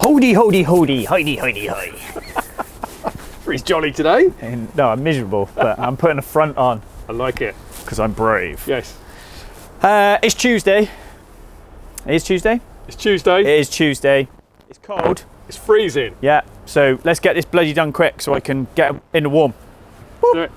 Hoity, hoity, hoity, hoity, hoity, hoity. Pretty jolly today. And, no, I'm miserable, but I'm putting a front on. I like it. Because I'm brave. Yes. It's Tuesday. It is Tuesday? It's Tuesday. It is Tuesday. It's cold. It's freezing. Yeah, so let's get this bloody done quick so I can get in the warm. Do it.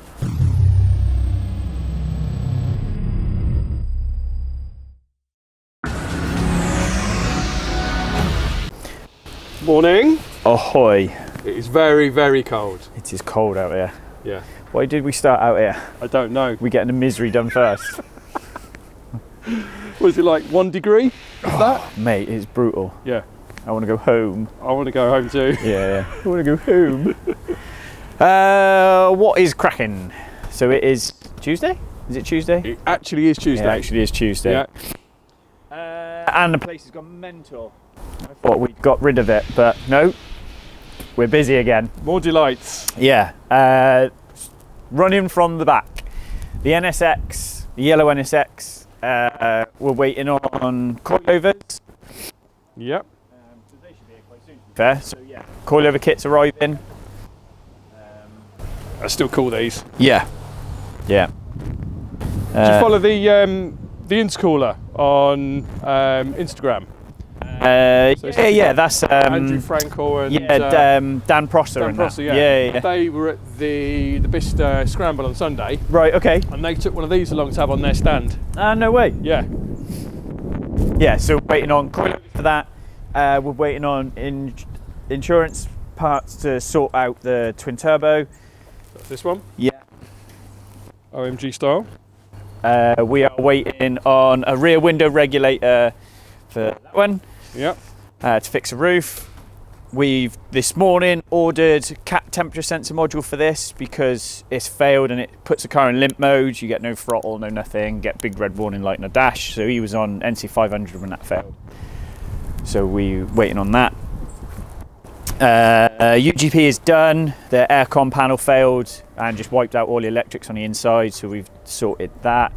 Morning. Ahoy. It is very, very cold. It is cold out here. Yeah. Why did we start out here? I don't know. We getting the misery done first. Was it like 1 degree? Is that? Mate, it's brutal. Yeah. I want to go home. I want to go home too. Yeah, I want to go home. What is cracking? So it is Tuesday? Is it Tuesday? It actually is Tuesday. It actually is Tuesday. Yeah. And the place has gone mental. I thought we'd got rid of it, but no, we're busy again. More delights. Yeah. Running from the back. The NSX, the yellow NSX, we're waiting on coilovers. Yep. So they should be here quite soon. Fair. So yeah, coilover kits arriving. I still call these. Yeah. Yeah. Did you follow the intercooler on Instagram? Yeah, that's Andrew Frankel and Dan Prosser. Dan Prosser, yeah. They were at the Bicester Scramble on Sunday. Right. Okay. And they took one of these along to have on their stand. No way. Yeah. Yeah. So waiting on coilovers for that. We're waiting on insurance parts to sort out the twin turbo. That's this one. Yeah. OMG style. We are waiting on a rear window regulator for that one. Yep. To fix a roof. We've this morning ordered cat temperature sensor module for this because it's failed and it puts the car in limp mode. You get no throttle, no nothing, get big red warning light in the dash. So he was on NC 500 when that failed. So we're waiting on that. UGP is done. The aircon panel failed and just wiped out all the electrics on the inside, so we've sorted that.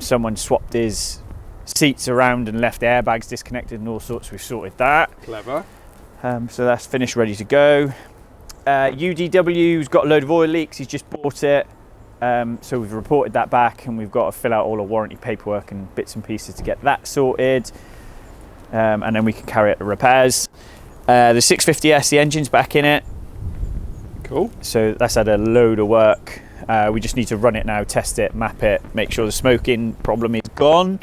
Someone swapped his seats around and left the airbags disconnected and all sorts. We've sorted that. Clever. So that's finished, ready to go. UDW's got a load of oil leaks. He's just bought it. So we've reported that back and we've got to fill out all the warranty paperwork and bits and pieces to get that sorted. And then we can carry out the repairs. The 650S, the engine's back in it. Cool. So that's had a load of work. We just need to run it now, test it, map it, make sure the smoking problem is gone.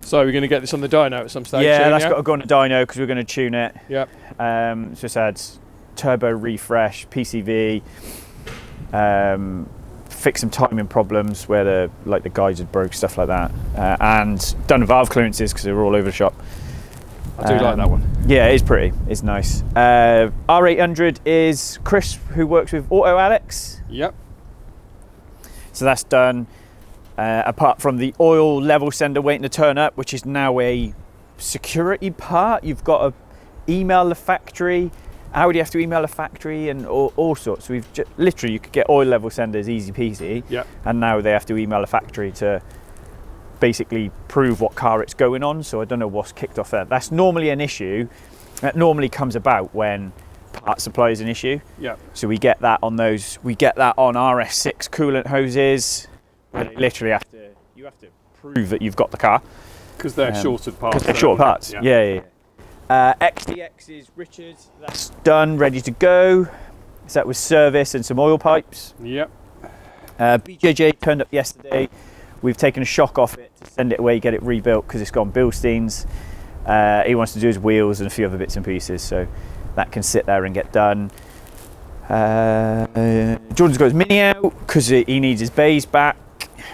So we're going to get this on the dyno at some stage. Yeah, that's got to go on the dyno because we're going to tune it. Yep. So it's had turbo refresh, PCV, fix some timing problems where the guides had broke, stuff like that, and done valve clearances because they were all over the shop. I do like that one. Yeah, it is pretty. It's nice. R800 is Chris, who works with Auto Alex. Yep. So that's done. Apart from the oil level sender waiting to turn up, which is now a security part. You've got to email the factory. How do you have to email the factory and all sorts? So we've literally, you could get oil level senders easy peasy. Yep. And now they have to email the factory to basically prove what car it's going on. So I don't know what's kicked off there. That's normally an issue. That normally comes about when part supply is an issue. Yeah. So we get that on those. We get that on RS6 coolant hoses. Where they literally you have to prove that you've got the car. Because they're shorted parts. Because they're short parts. Yeah. XDX is Richard. That's done, ready to go. So that was service and some oil pipes. Yep. BJJ turned up yesterday. We've taken a shock off it to send it away, get it rebuilt because it's gone Bilstein's. He wants to do his wheels and a few other bits and pieces, so that can sit there and get done. Jordan's got his Mini out because he needs his bays back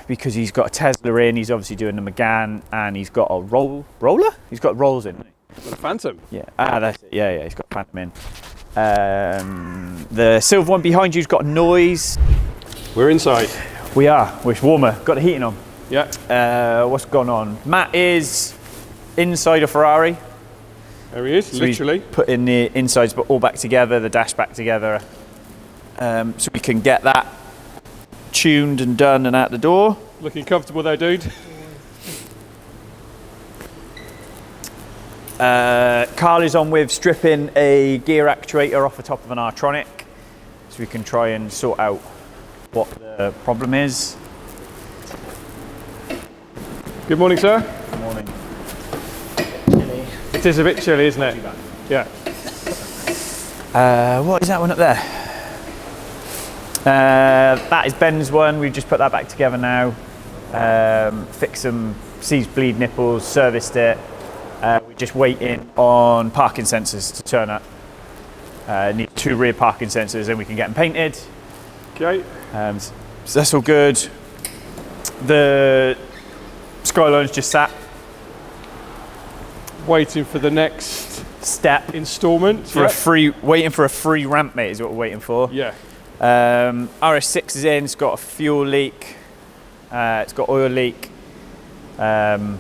because he's got a Tesla in. He's obviously doing the Megane and he's got a roller. He's got rolls in. With a Phantom. Yeah. That's it. Yeah. He's got a Phantom in. The silver one behind you's got noise. We're inside. We are. It's warmer. Got the heating on. Yeah. What's gone on? Matt is inside a Ferrari. There he is, So literally. putting the insides but all back together, the dash back together. So we can get that tuned and done and out the door. Looking comfortable there, dude. Carl is on with stripping a gear actuator off the top of an Artronic, so we can try and sort out what the problem is. Good morning, sir. Good morning. It is a bit chilly, isn't it? Yeah. What is that one up there? That is Ben's one. We've just put that back together now. Fixed some seized bleed nipples, serviced it. We're just waiting on parking sensors to turn up. Need 2 rear parking sensors and we can get them painted. Okay. So that's all good. The Skyline's just sat. Waiting for the next Step. instalment. For a free, waiting for a free ramp, mate, is what we're waiting for. Yeah. RS6 is in, it's got a fuel leak. It's got oil leak. So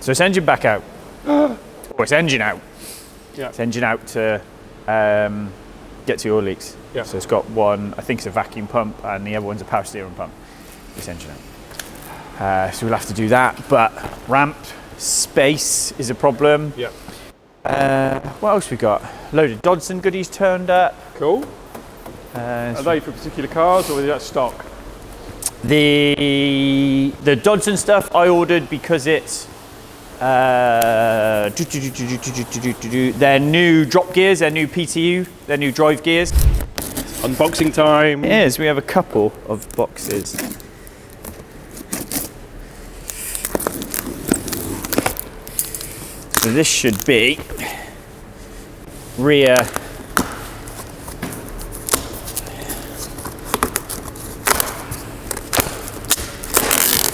it's engine back out. Or it's engine out. Yeah. It's engine out to get to oil leaks. Yeah. So it's got one, I think it's a vacuum pump, and the other one's a power steering pump. It's engine out. So we'll have to do that, but ramp space is a problem. Yeah. What else we got? Load of Dodson goodies turned up. Cool. Are they for particular cars or is that stock? The Dodson stuff I ordered because it's their new drop gears, their new PTU, their new drive gears. Unboxing time. It is. We have a couple of boxes. So this should be rear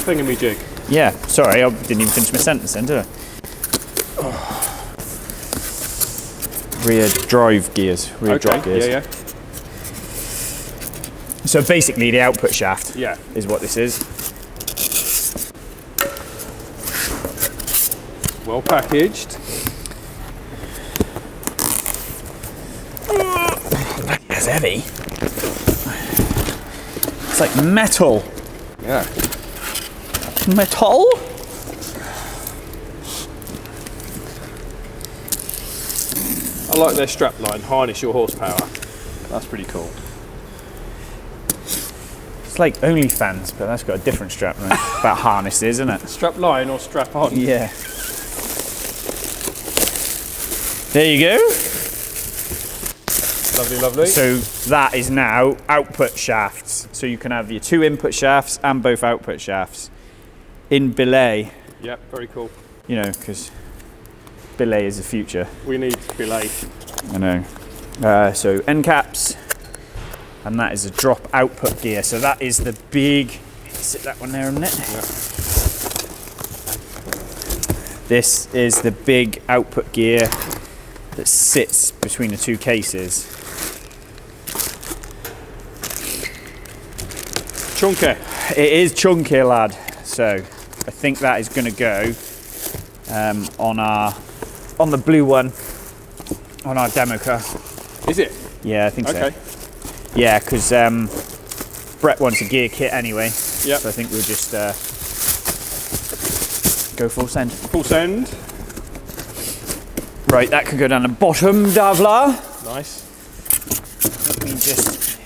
Thingamajig. Yeah, sorry, I didn't even finish my sentence then, did I? Rear drive gears, rear drop gears. Yeah. So basically the output shaft Yeah. is what this is. Well packaged. It's heavy. It's like metal. Yeah. Metal? I like their strap line, harness your horsepower. That's pretty cool. It's like OnlyFans, but that's got a different strap line. About harnesses, isn't it? Strap line or strap on? Yeah. There you go. Lovely, lovely. So that is now output shafts. So you can have your 2 input shafts and both output shafts in billet. Yep, very cool. You know, because billet is the future. We need belay. I know. So end caps, and that is a drop output gear. So that is the big. Sit that one there a minute. Yeah. This is the big output gear that sits between the 2 cases. Chunky. It is chunky, lad. So I think that is going to go on the blue one on our demo car. Is it? Yeah, I think so. Okay. Yeah, because Brett wants a gear kit anyway. Yep. So I think we'll just go full send. Full send. Right, that could go down the bottom, Davla. Nice. Let me just.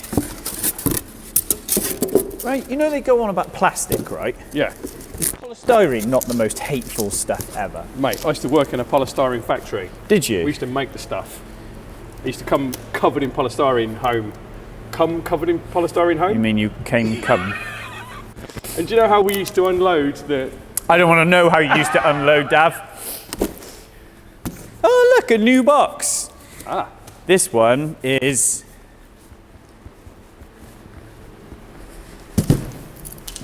Right, you know they go on about plastic, right? Yeah. Is polystyrene not the most hateful stuff ever? Mate, I used to work in a polystyrene factory. Did you? We used to make the stuff. It used to come covered in polystyrene home. Come covered in polystyrene home? You mean you came come? And do you know how we used to unload the... I don't want to know how you used to unload, Dav. Oh, look, a new box. Ah. This one is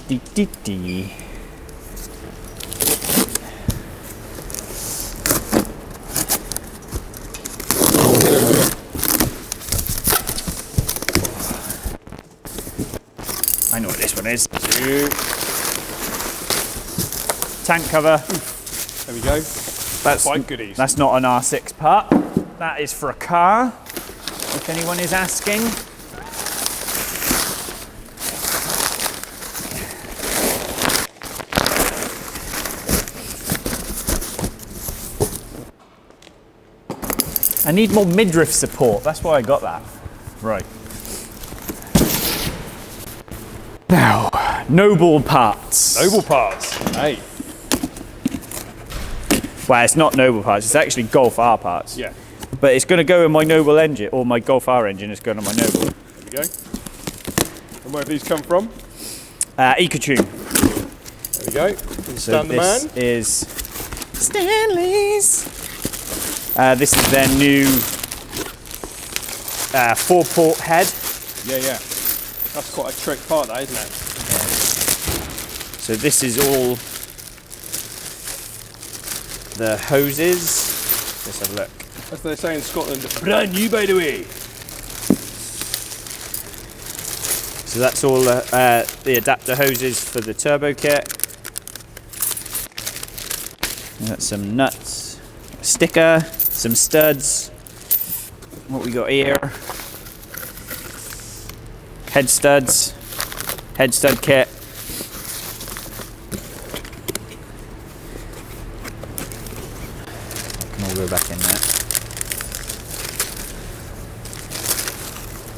dee. I know what this one is. Tank cover. There we go. That's Quite goodies. That's not an R6 part. That is for a car, if anyone is asking. I need more midriff support. That's why I got that. Right. Now, Noble parts. Noble parts. Hey. Well, it's not Noble parts. It's actually Golf R parts. Yeah. But it's going to go in my Noble engine, or my Golf R engine is going on my Noble. There we go. And where have these come from? EcoTune. There we go. From So this is Stanley's. This is their new 4-port head. Yeah, yeah. That's quite a trick part, that, isn't it? Yeah. So this is all the hoses. Let's have a look. As they say in Scotland, brand new, by the way. So that's all the adapter hoses for the turbo kit. And that's some nuts, a sticker, some studs. What we got here? Head studs, head stud kit. Can all go back in there.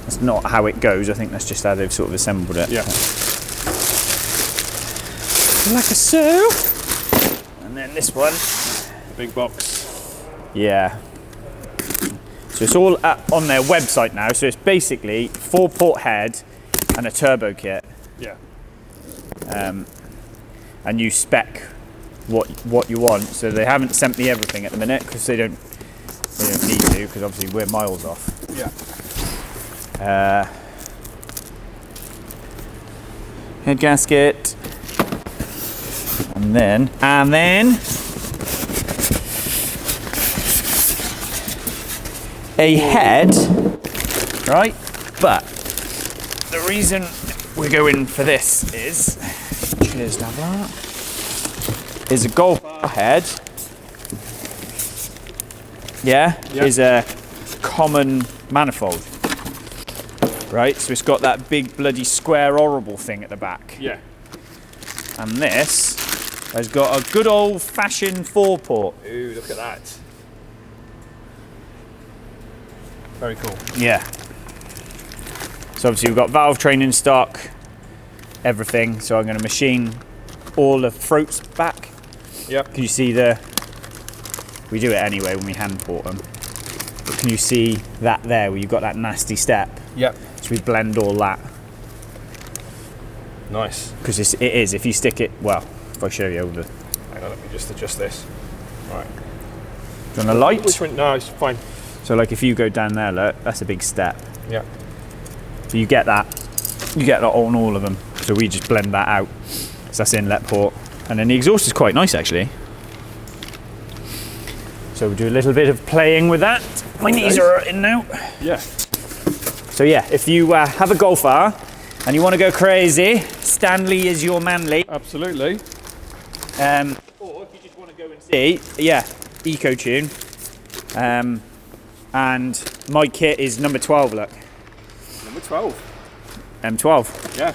That's not how it goes. I think that's just how they've sort of assembled it. Yeah. Like a so. And then this one. Big box. Yeah. So it's all on their website now. So it's basically 4-port head and a turbo kit. Yeah. And you spec what you want. So they haven't sent me everything at the minute because they don't need to, because obviously we're miles off. Yeah. Head gasket. And then a head, right? But the reason we're going for this is, cheers, Davla, is a Golf R head. Yeah, is a common manifold, right? So it's got that big bloody square horrible thing at the back. Yeah. And this has got a good old-fashioned 4-port. Ooh, look at that. Very cool. Yeah. So obviously we've got valve train in stock, everything. So I'm going to machine all the throats back. Yep. Can you see we do it anyway when we hand port them. But can you see that there where you've got that nasty step? Yep. So we blend all that. Nice. Because it is, if you stick it, well, if I show you over the... Hang on, let me just adjust this. Right. Do you want a light? Which one? No, it's fine. So like if you go down there, look, that's a big step. Yeah. So you get that on all of them. So we just blend that out. So that's inlet port. And then the exhaust is quite nice actually. So we'll do a little bit of playing with that. My knees are in now. Yeah. So yeah, if you have a Golf R and you want to go crazy, Stanley is your manly. Absolutely. Or if you just want to go and see, yeah, EcoTune. And my kit is number 12, look. Number 12. M12. Yeah.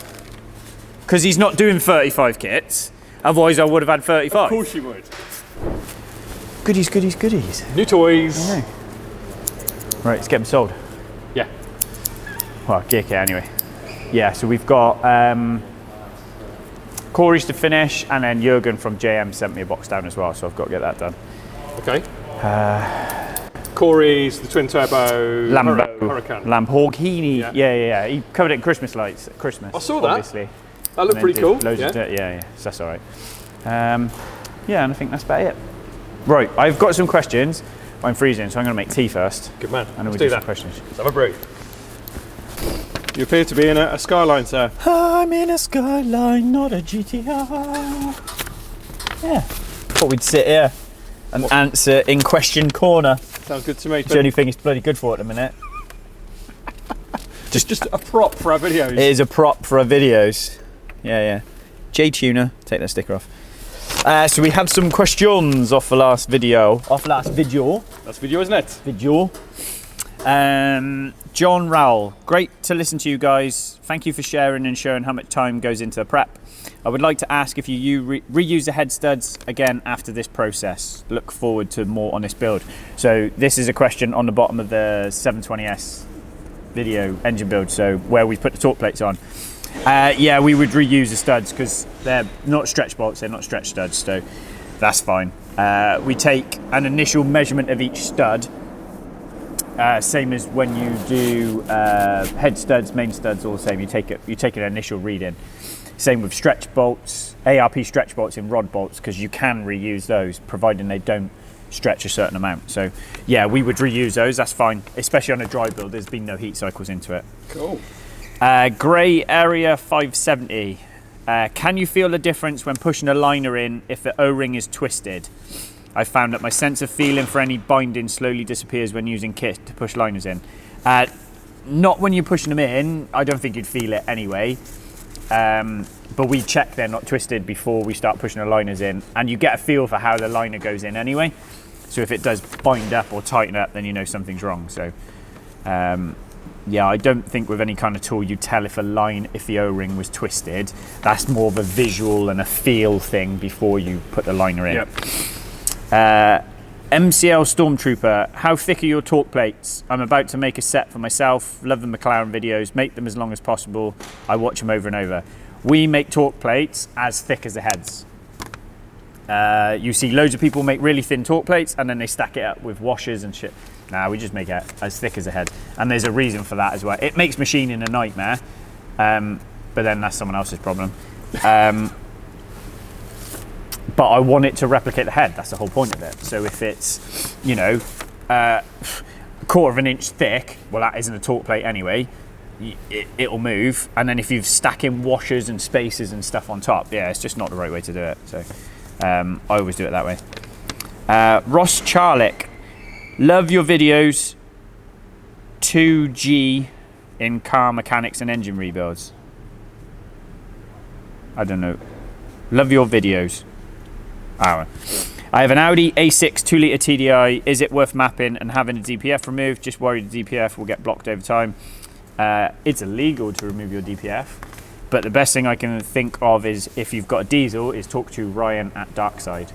Because he's not doing 35 kits, otherwise I would have had 35. Of course you would. Goodies, goodies, goodies. New toys. I know. Right, let's get them sold. Yeah. Well, gear kit anyway. Yeah, so we've got Corey's to finish, and then Jürgen from JM sent me a box down as well, so I've got to get that done. Okay. Corey's the twin turbo Hurricane. Lamborghini. Yeah. Yeah. He covered it in Christmas lights at Christmas. I saw that. Obviously. That looked pretty cool. Loads of yeah. So that's all right. Yeah, and I think that's about it. Right, I've got some questions. I'm freezing, so I'm going to make tea first. Good man. And then Let's we'll do some that. questions. Let's have a brew. You appear to be in a Skyline, sir. I'm in a Skyline, not a GTR. Yeah. Thought we'd sit here and answer in question corner. Sounds good to me. It's the only thing it's bloody good for at the minute. Just a prop for our videos. It is a prop for our videos. Yeah. J-Tuner, take that sticker off. So we had some questions off the last video. That's video, isn't it? John Rowell, great to listen to you guys. Thank you for sharing and showing how much time goes into the prep. I would like to ask if you reuse the head studs again after this process. Look forward to more on this build. So this is a question on the bottom of the 720S video engine build, so where we put the torque plates on. Yeah, we would reuse the studs because they're not stretch bolts, they're not stretch studs, so that's fine. We take an initial measurement of each stud, same as when you do head studs, main studs, all the same. You take an initial reading. Same with stretch bolts, ARP stretch bolts in rod bolts, because you can reuse those, providing they don't stretch a certain amount. So yeah, we would reuse those, that's fine, especially on a dry build. There's been no heat cycles into it. Cool. Grey Area 570. Can you feel the difference when pushing a liner in if the O-ring is twisted? I found that my sense of feeling for any binding slowly disappears when using kit to push liners in. Not when you're pushing them in, I don't think you'd feel it anyway. But we check they're not twisted before we start pushing the liners in, and you get a feel for how the liner goes in anyway. So if it does bind up or tighten up, then you know something's wrong. So yeah, I don't think with any kind of tool you tell if the O-ring was twisted. That's more of a visual and a feel thing before you put the liner in. Yep. MCL Stormtrooper, how thick are your torque plates? I'm about to make a set for myself. Love the McLaren videos, make them as long as possible. I watch them over and over. We make torque plates as thick as the heads. You see loads of people make really thin torque plates and then they stack it up with washers and shit. Nah, we just make it as thick as a head. And there's a reason for that as well. It makes machining a nightmare, but then that's someone else's problem. But I want it to replicate the head. That's the whole point of it. So if it's, you know, a quarter of an inch thick, well, that isn't a torque plate anyway. It'll move. And then if you're stacking washers and spacers and stuff on top, yeah, it's just not the right way to do it. So I always do it that way. Ross Charlick, love your videos. 2G in car mechanics and engine rebuilds. I don't know. Love your videos. I have an Audi A6 2-litre TDI. Is it worth mapping and having a DPF removed? Just worried the DPF will get blocked over time. It's illegal to remove your DPF, but the best thing I can think of is if you've got a diesel is talk to Ryan at Darkside.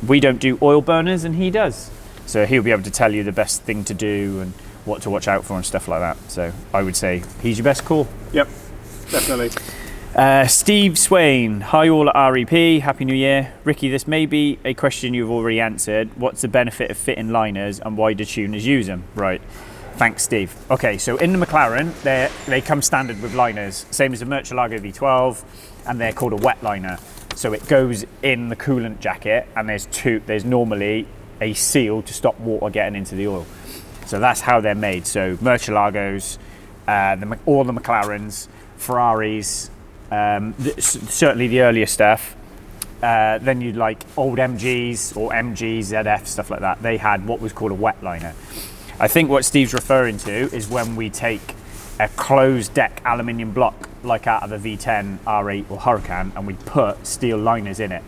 We don't do oil burners and he does. So he'll be able to tell you the best thing to do and what to watch out for and stuff like that. So I would say he's your best call. Yep, definitely. Steve Swain, hi all at REP, Happy New Year. Ricky, this may be a question you've already answered. What's the benefit of fitting liners and why do tuners use them? Right, thanks Steve. Okay, so in the McLaren, they come standard with liners, same as the Murcielago V12, and they're called a wet liner. So it goes in the coolant jacket and there's normally a seal to stop water getting into the oil. So that's how they're made. So Murcielagos, all the McLarens, Ferraris, certainly the earlier stuff. Then you'd like old MGs or MGs, ZF, stuff like that. They had what was called a wet liner. I think what Steve's referring to is when we take a closed deck aluminium block like out of a V10, R8 or Hurricane and we put steel liners in it.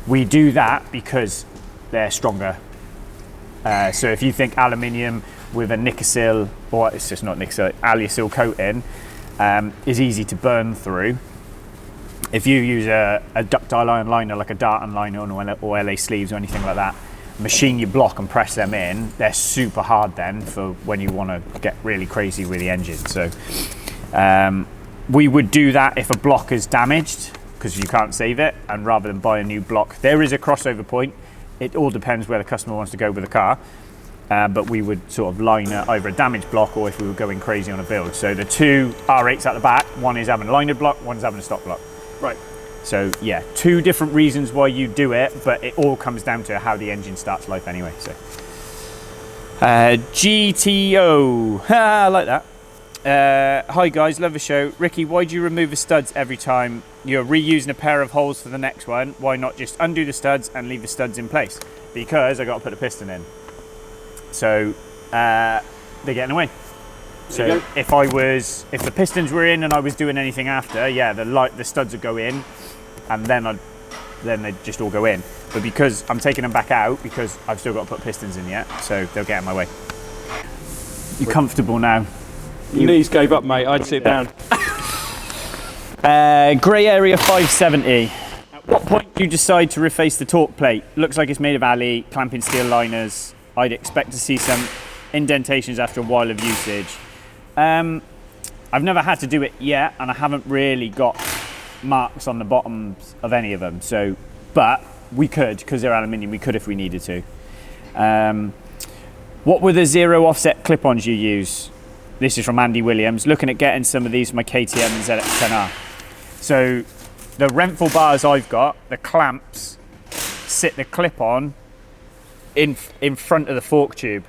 We do that because they're stronger. So if you think aluminium with a Nicosil, or it's just not Nicosil, Alusil coating, is easy to burn through. If you use a ductile iron liner like a Darton liner or LA sleeves or anything like that, machine your block and press them in, they're super hard then for when you want to get really crazy with the engine. So we would do that if a block is damaged because you can't save it, and rather than buy a new block, there is a crossover point. It all depends where the customer wants to go with the car. But we would sort of liner either a damaged block or if we were going crazy on a build. So the two R8s at the back, one is having a linered block, one's having a stock block. Right. So yeah, two different reasons why you do it, but it all comes down to how the engine starts life anyway. So GTO, I like that. Hi guys, love the show. Ricky, why do you remove the studs every time you're reusing a pair of holes for the next one? Why not just undo the studs and leave the studs in place? Because I got to put a piston in. So they're getting away. So if the pistons were in and I was doing anything after, yeah, the studs would go in, and then they'd just all go in. But because I'm taking them back out, because I've still got to put pistons in yet, so they'll get in my way. You're comfortable now. Your knees gave up, mate. I'd sit down. Grey area 570. At what point do you decide to reface the torque plate? Looks like it's made of alley, clamping steel liners. I'd expect to see some indentations after a while of usage. I've never had to do it yet, and I haven't really got marks on the bottoms of any of them. So, but we could, because they're aluminium, we could if we needed to. What were the zero offset clip-ons you use? This is from Andy Williams. Looking at getting some of these for my KTM and ZX10R. So the Renthal bars I've got, the clamps, sit the clip-on in front of the fork tube.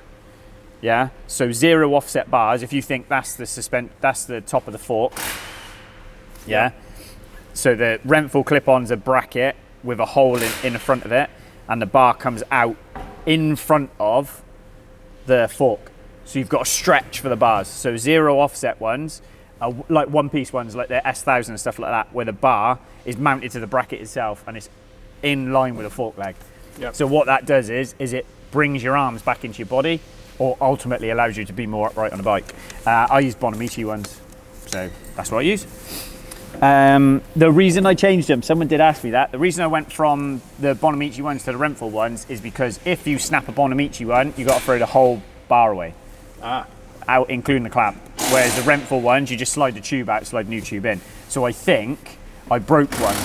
Yeah. So zero offset bars. If you think that's the top of the fork. Yeah. So the Renthal clip-on's a bracket with a hole in the front of it, and the bar comes out in front of the fork. So you've got a stretch for the bars. So zero offset ones, like one-piece ones, like the S1000 and stuff like that, where the bar is mounted to the bracket itself and it's in line with the fork leg. Yep. So what that does is it brings your arms back into your body, or ultimately allows you to be more upright on the bike. I use Bonamici ones, so that's what I use. The reason I changed them, someone did ask me that. The reason I went from the Bonamici ones to the Renthal ones is because if you snap a Bonamici one, you got to throw the whole bar away, out including the clamp. Whereas the Renthal ones, you just slide the tube out, slide a new tube in. So I think I broke one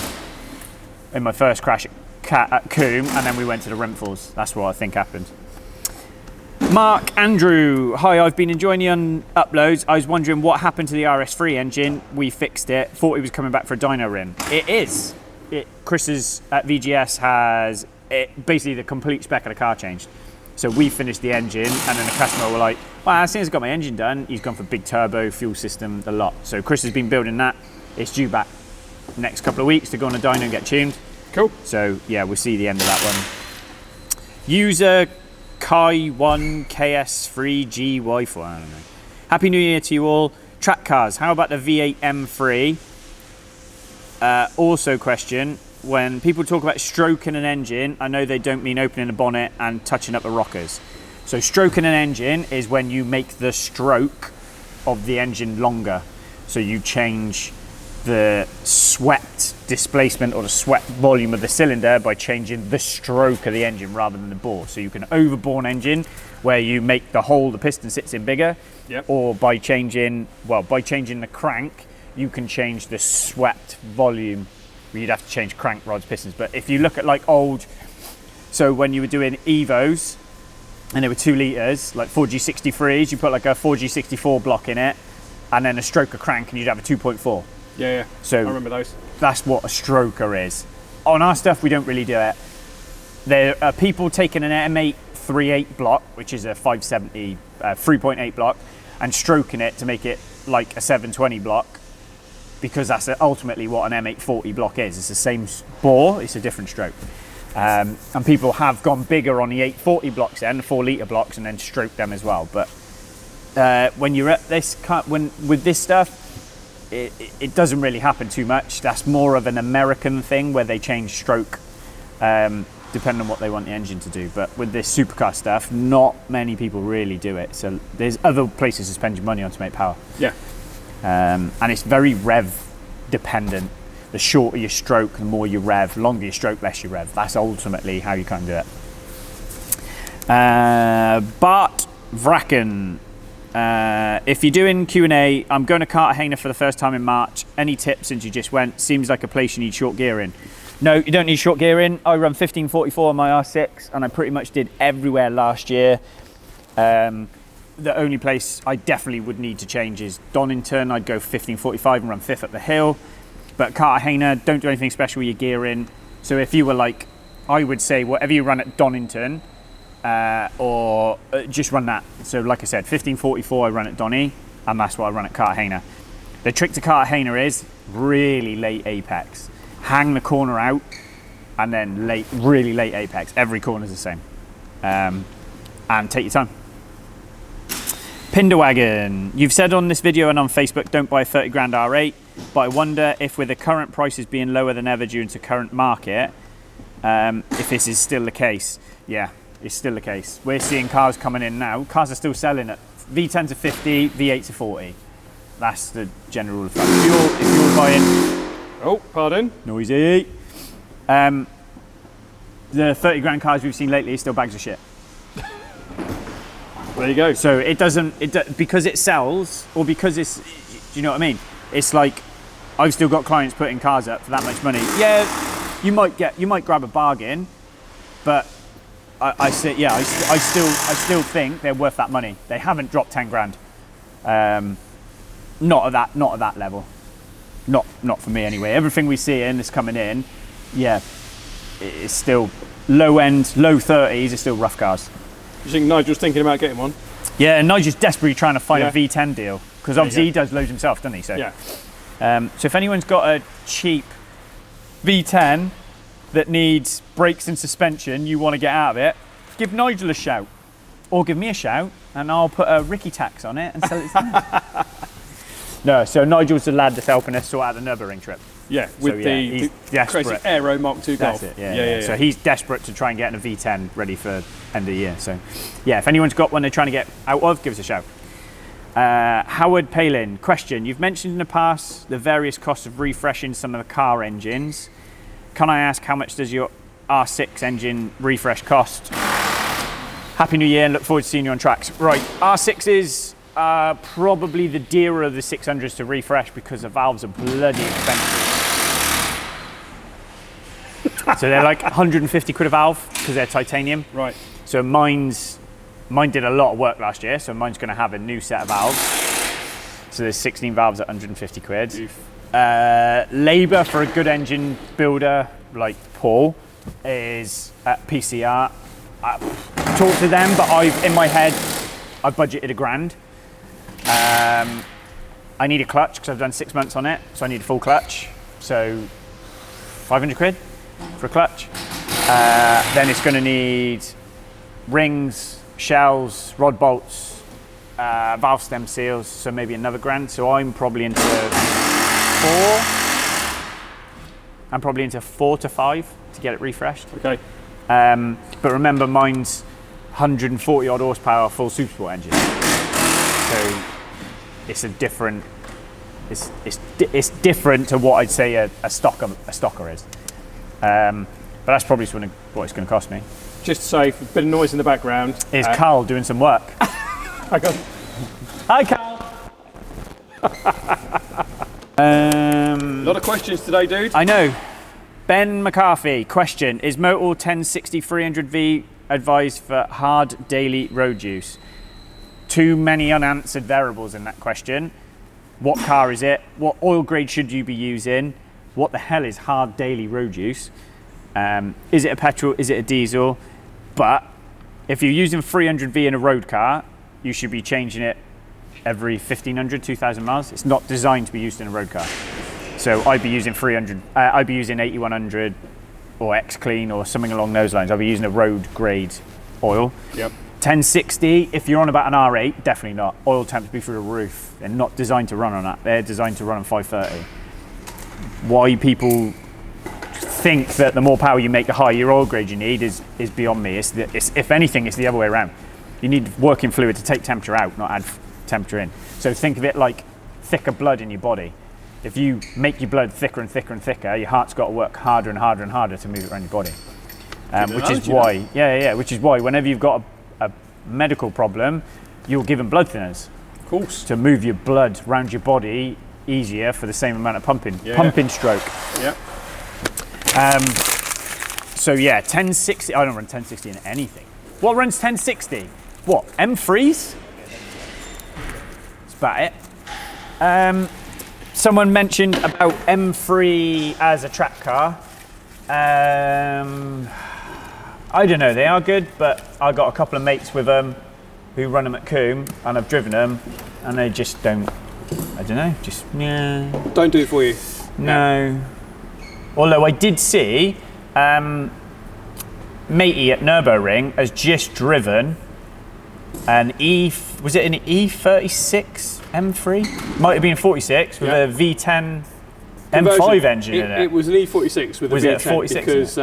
in my first crash at Coombe, and then we went to the Renthals. That's what I think happened. Mark Andrew, hi, I've been enjoying the uploads. I was wondering what happened to the RS3 engine. We fixed it, thought it was coming back for a dyno rim. It is. Chris's at VGS has basically the complete spec of the car changed. So we finished the engine, and then the customer were like, well, as soon as I got my engine done, he's gone for big turbo, fuel system, the lot. So Chris has been building that. It's due back next couple of weeks to go on a dyno and get tuned. Cool. So yeah, we'll see the end of that one. User Kai1 KS3 GY4, I don't know. Happy New Year to you all. Track cars, how about the V8 M3? Also question, when people talk about stroking an engine, I know they don't mean opening the bonnet and touching up the rockers. So stroking an engine is when you make the stroke of the engine longer. So you change the swept displacement or the swept volume of the cylinder by changing the stroke of the engine rather than the bore. So you can overbore an engine where you make the hole the piston sits in bigger, yep. Or by changing the crank, you can change the swept volume. You'd have to change crank rods, pistons. But if you look at like old, so when you were doing Evos and they were 2 litres, like 4G63s, you put like a 4G64 block in it and then a stroker crank and you'd have a 2.4. Yeah. So I remember those. That's what a stroker is. On our stuff, we don't really do it. There are people taking an M8 3.8 block, which is a 570 3.8 block, and stroking it to make it like a 720 block, because that's ultimately what an M8 40 block is. It's the same bore, it's a different stroke. And people have gone bigger on the 840 blocks then, the 4 litre blocks, and then stroked them as well. But when you're at this, with this stuff, it doesn't really happen too much. That's more of an American thing where they change stroke depending on what they want the engine to do. But with this supercar stuff, not many people really do it. So there's other places to spend your money on to make power. Yeah. And it's very rev dependent. The shorter your stroke, the more you rev. Longer your stroke, less you rev. That's ultimately how you can do it. Bart Vraken. If you're doing Q&A, I'm going to Cartagena for the first time in March. Any tips since you just went? Seems like a place you need short gearing. No, you don't need short gearing. I run 1544 on my R6 and I pretty much did everywhere last year. The only place I definitely would need to change is Donington. I'd go 1545 and run 5th up the hill. But Cartagena, don't do anything special with your gearing. So if you were like, I would say whatever you run at Donington, or just run that. So like I said, 1544 I run at Donny, and that's what I run at Cartagena. The trick to Cartagena is really late apex. Hang the corner out, and then really late apex. Every corner is the same. And take your time. Pinderwagon, you've said on this video and on Facebook, don't buy a 30 grand R8, but I wonder if with the current prices being lower than ever due to current market, if this is still the case. Yeah, it's still the case. We're seeing cars coming in now. Cars are still selling at V10s are 50, V8s are 40. That's the general rule of thumb. If you're buying... Oh, pardon. Noisy. The 30 grand cars we've seen lately are still bags of shit. There you go. So it doesn't, because it sells, or because it's, do you know what I mean? It's like, I've still got clients putting cars up for that much money. Yeah, you might grab a bargain, but I still think they're worth that money. They haven't dropped 10 grand. Not at that level. Not for me anyway. Everything we see in is coming in, yeah, it's still low end, low 30s are still rough cars. You think Nigel's thinking about getting one? Yeah, and Nigel's desperately trying to find a V10 deal, because obviously he does loads himself, doesn't he? So, yeah. So if anyone's got a cheap V10 that needs brakes and suspension, you want to get out of it, give Nigel a shout, or give me a shout, and I'll put a Ricky tax on it and sell it. No, so Nigel's the lad that's helping us sort out the Nürburgring trip. Yeah, with the crazy Aero Mark II Golf. That's it, yeah. So he's desperate to try and get in a V10 ready for end of the year. So yeah, if anyone's got one they're trying to get out of, give us a shout. Howard Palin, question. You've mentioned in the past the various costs of refreshing some of the car engines. Can I ask how much does your R6 engine refresh cost? Happy New Year and look forward to seeing you on tracks. Right, R6s are probably the dearer of the 600s to refresh because the valves are bloody expensive. So they're like 150 quid a valve because they're titanium. Right. So mine did a lot of work last year, so mine's going to have a new set of valves. So there's 16 valves at 150 quid. Labour for a good engine builder like Paul is at PCR. Talk to them, but in my head, I've budgeted £1,000. I need a clutch because I've done 6 months on it, so I need a full clutch. So 500 quid for a clutch. Then it's going to need rings, shells, rod bolts, valve stem seals, so maybe another £1,000. So I'm probably into 4 to 5 to get it refreshed. Okay. But remember, mine's 140 odd horsepower full supersport engine. So it's a different. It's different to what I'd say a stocker is. But that's probably what it's going to cost me. Just to say, a bit of noise in the background. Is Carl doing some work? Hi, Carl. A lot of questions today, dude. I know. Ben McCarthy, question. Is Motul 1060 300V advised for hard daily road use? Too many unanswered variables in that question. What car is it? What oil grade should you be using? What the hell is hard daily road use? Is it a petrol? Is it a diesel? But if you're using 300V in a road car, you should be changing it every 1,500, 2,000 miles. It's not designed to be used in a road car. So I'd be using 300, I'd be using 8100 or X-Clean or something along those lines. I'd be using a road grade oil. Yep. 1060, if you're on about an R8, definitely not. Oil temps be through the roof. They're not designed to run on that. They're designed to run on 530. Why people think that the more power you make, the higher your oil grade you need is beyond me. If anything, it's the other way around. You need working fluid to take temperature out, not add temperature in. So think of it like thicker blood in your body. If you make your blood thicker and thicker and thicker, your heart's got to work harder and harder and harder to move it around your body. Which is why whenever you've got a medical problem, you're given blood thinners. Of course. To move your blood around your body easier for the same amount of pumping. Stroke. Yeah. So yeah, 1060, I don't run 1060 in anything. What runs 1060? What, M3s? That's about it. Someone mentioned about M3 as a track car. I don't know, they are good, but I got a couple of mates with them who run them at Coombe, and I've driven them, and they just don't, I don't know, just, yeah. Don't do it for you. No. Although I did see, matey at Nürburgring has just driven an was it an E36 M3? Might have been 46 with a V10 M5 engine in it. It was an E46 with a V10 it a 46 because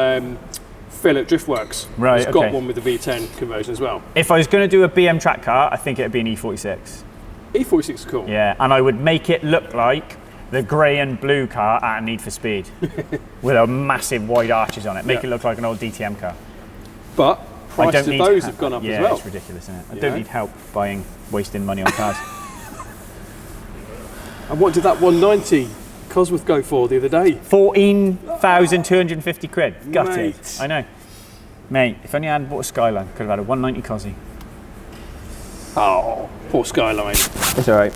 Phil at Driftworks Right, has got okay. one with the V10 conversion as well. If I was going to do a BM track car, I think it'd be an E46. E46 is cool. Yeah, and I would make it look like the grey and blue car at Need for Speed with a massive wide arches on it. Make it look like an old DTM car. But prices of those have gone up as well. Yeah, it's ridiculous, isn't it? I don't need help wasting money on cars. And what did that 190 Cosworth go for the other day? 14,250 quid. Gutted. Mate. I know. Mate, if only I hadn't bought a Skyline, could have had a 190 Cosy. Oh, poor Skyline. It's all right.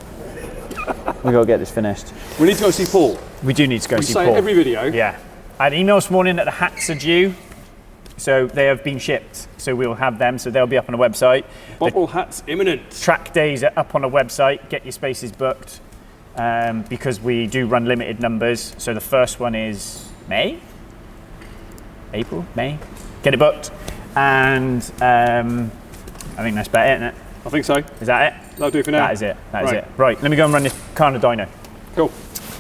We got to get this finished. We need to go see Paul. We do need to go We see say Paul. it every video. Yeah. I had an email this morning that the hats are due. So they have been shipped. So we'll have them. So they'll be up on the website. Bobble hats imminent. Track days are up on the website. Get your spaces booked. Because we do run limited numbers. So the first one is May? April? May? Get it booked. And I think that's about it, isn't it? I think so. Is that it? That'll do for now. That is it. That is it. Right, let me go and run this car on the dyno. Cool.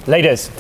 Laters.